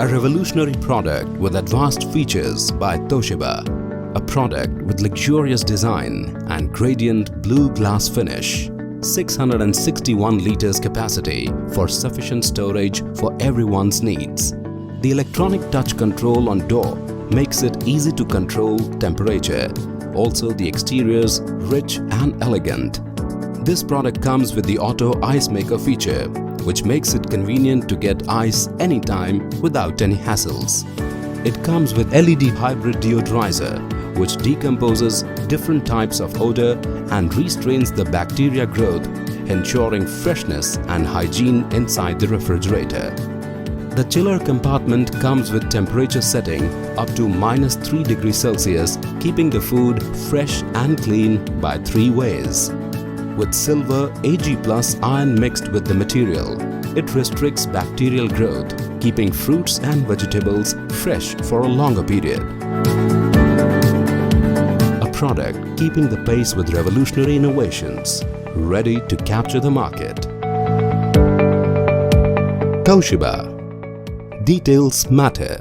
A revolutionary product with advanced features by Toshiba. A product with luxurious design and gradient blue glass finish. 661 liters capacity for sufficient storage for everyone's needs. The electronic touch control on door makes it easy to control temperature. Also, the exterior's rich and elegant. This product comes with the auto ice maker feature, which makes it convenient to get ice anytime without any hassles. It comes with LED hybrid deodorizer, which decomposes different types of odor and restrains the bacteria growth, ensuring freshness and hygiene inside the refrigerator. The chiller compartment comes with temperature setting up to -3 degrees Celsius, keeping the food fresh and clean by 3 ways. With silver Ag+ iron mixed with the material, it restricts bacterial growth, keeping fruits and vegetables fresh for a longer period. A product keeping the pace with revolutionary innovations, ready to capture the market. Toshiba. Details matter.